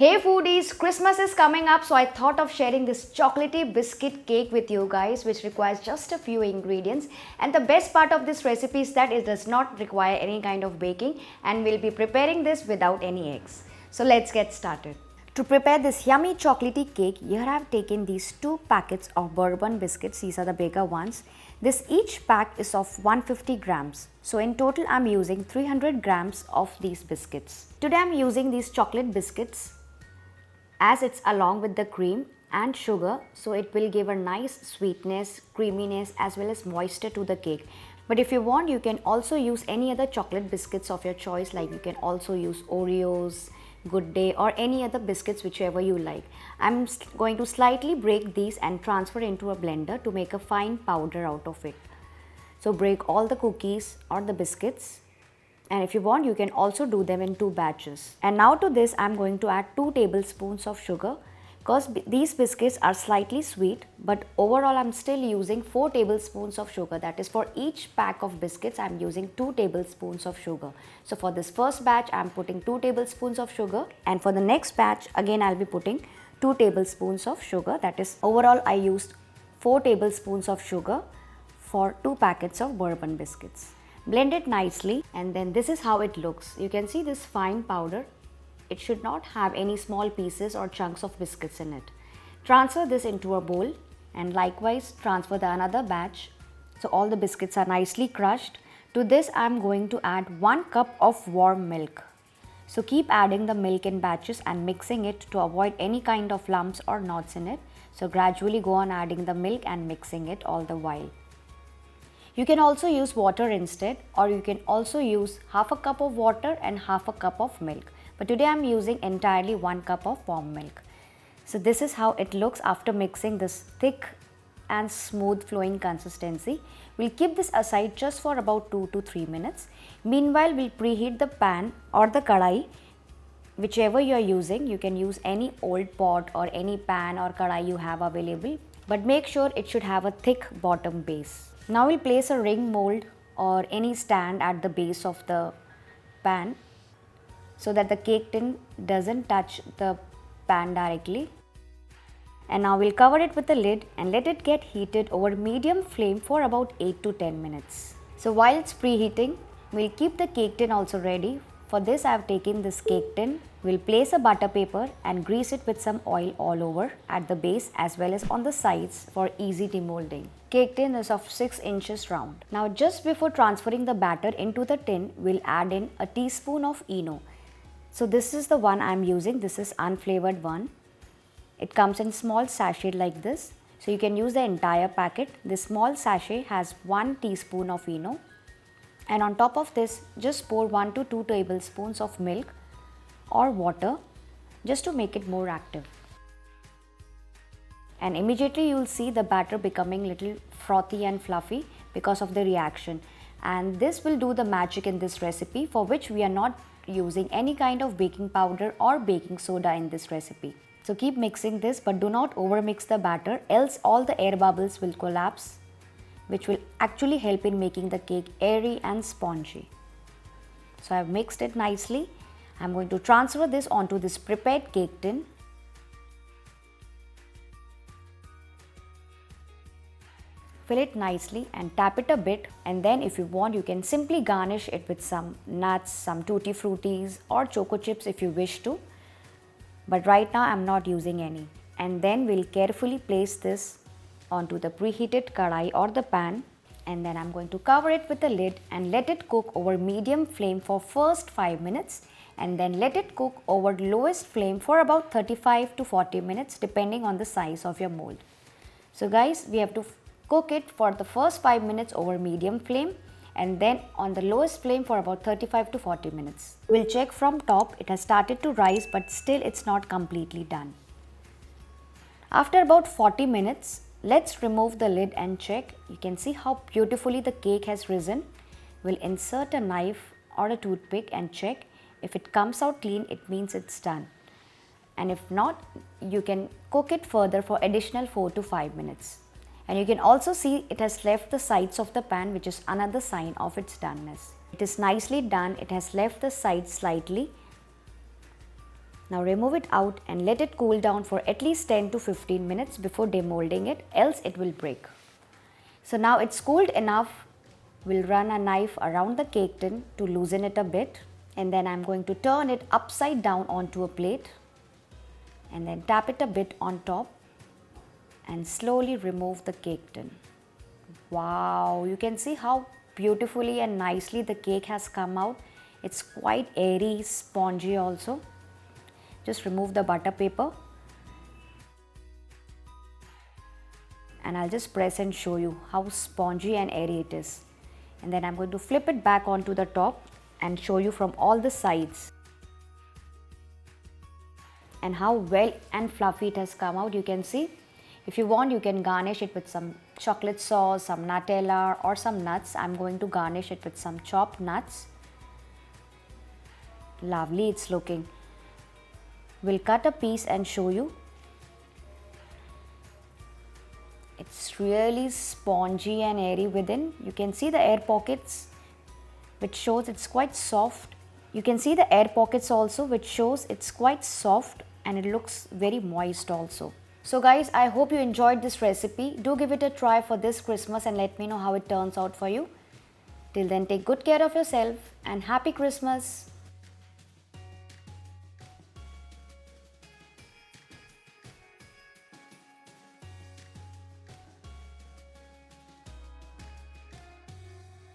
Hey foodies, Christmas is coming up, so I thought of sharing this chocolatey biscuit cake with you guys, which requires just a few ingredients. And the best part of this recipe is that it does not require any kind of baking, and we'll be preparing this without any eggs. So let's get started. To prepare this yummy chocolatey cake, here I have taken these 2 packets of bourbon biscuits. These are the bigger ones. This each pack is of 150 grams. So in total I am using 300 grams of these biscuits. Today I am using these chocolate biscuits as it's along with the cream and sugar, so it will give a nice sweetness, creaminess as well as moisture to the cake. But if you want, you can also use any other chocolate biscuits of your choice, like you can also use Oreos, Good Day or any other biscuits whichever you like. I'm going to slightly break these and transfer into a blender to make a fine powder out of it. So break all the cookies or the biscuits. And if you want, you can also do them in 2 batches. And now to this, I'm going to add 2 tablespoons of sugar, because these biscuits are slightly sweet, but overall I'm still using 4 tablespoons of sugar. That is, for each pack of biscuits, I'm using 2 tablespoons of sugar. So for this first batch, I'm putting 2 tablespoons of sugar. And for the next batch, again, I'll be putting 2 tablespoons of sugar. That is, overall I used 4 tablespoons of sugar for 2 packets of bourbon biscuits. Blend it nicely, and then this is how it looks. You can see this fine powder. It should not have any small pieces or chunks of biscuits in it. Transfer this into a bowl and likewise transfer the another batch. So all the biscuits are nicely crushed. To this I am going to add 1 cup of warm milk. So keep adding the milk in batches and mixing it to avoid any kind of lumps or knots in it. So gradually go on adding the milk and mixing it all the while. You can also use water instead, or you can also use half a cup of water and half a cup of milk. But today I am using entirely 1 cup of warm milk. So this is how it looks after mixing this thick and smooth flowing consistency. We'll keep this aside just for about 2 to 3 minutes. Meanwhile, we'll preheat the pan or the kadai, whichever you are using. You can use any old pot or any pan or kadai you have available, but make sure it should have a thick bottom base. Now we'll place a ring mold or any stand at the base of the pan so that the cake tin doesn't touch the pan directly. And now we'll cover it with a lid and let it get heated over medium flame for about 8 to 10 minutes. So while it's preheating, we'll keep the cake tin also ready. For this I have taken this cake tin. We'll place a butter paper and grease it with some oil all over at the base as well as on the sides for easy demolding. Cake tin is of 6 inches round. Now just before transferring the batter into the tin, we'll add in a teaspoon of ENO. So this is the one I'm using. This is unflavored one. It comes in small sachet like this. So you can use the entire packet. This small sachet has 1 teaspoon of ENO. And on top of this, just pour 1 to 2 tablespoons of milk or water just to make it more active. And immediately you will see the batter becoming little frothy and fluffy because of the reaction. And this will do the magic in this recipe, for which we are not using any kind of baking powder or baking soda in this recipe. So keep mixing this, but do not overmix the batter, else all the air bubbles will collapse, which will actually help in making the cake airy and spongy. So I have mixed it nicely. I am going to transfer this onto this prepared cake tin. Fill it nicely and tap it a bit, and then if you want, you can simply garnish it with some nuts, some tutti fruttis or choco chips if you wish to. But right now I am not using any. And then we'll carefully place this onto the preheated kadai or the pan, and then I'm going to cover it with a lid and let it cook over medium flame for first 5 minutes, and then let it cook over lowest flame for about 35 to 40 minutes depending on the size of your mold. So guys, we have to cook it for the first 5 minutes over medium flame and then on the lowest flame for about 35 to 40 minutes. We'll check from top. It has started to rise, but still it's not completely done. After about 40 minutes, let's remove the lid and check. You can see how beautifully the cake has risen. We'll insert a knife or a toothpick and check. If it comes out clean, it means it's done. And if not, you can cook it further for additional 4 to 5 minutes. And you can also see it has left the sides of the pan, which is another sign of its doneness. It is nicely done. It has left the sides slightly. Now remove it out and let it cool down for at least 10 to 15 minutes before demolding it, else it will break. So now it's cooled enough, we'll run a knife around the cake tin to loosen it a bit, and then I'm going to turn it upside down onto a plate and then tap it a bit on top and slowly remove the cake tin. Wow, you can see how beautifully and nicely the cake has come out. It's quite airy, spongy also. Just remove the butter paper and I'll just press and show you how spongy and airy it is. And then I'm going to flip it back onto the top and show you from all the sides and how well and fluffy it has come out. You can see. If you want, you can garnish it with some chocolate sauce, some Nutella or some nuts. I'm going to garnish it with some chopped nuts. Lovely it's looking. We'll cut a piece and show you. It's really spongy and airy within. You can see the air pockets, which shows it's quite soft. You can see the air pockets also, which shows it's quite soft and it looks very moist also. So guys, I hope you enjoyed this recipe. Do give it a try for this Christmas and let me know how it turns out for you. Till then, take good care of yourself and Happy Christmas.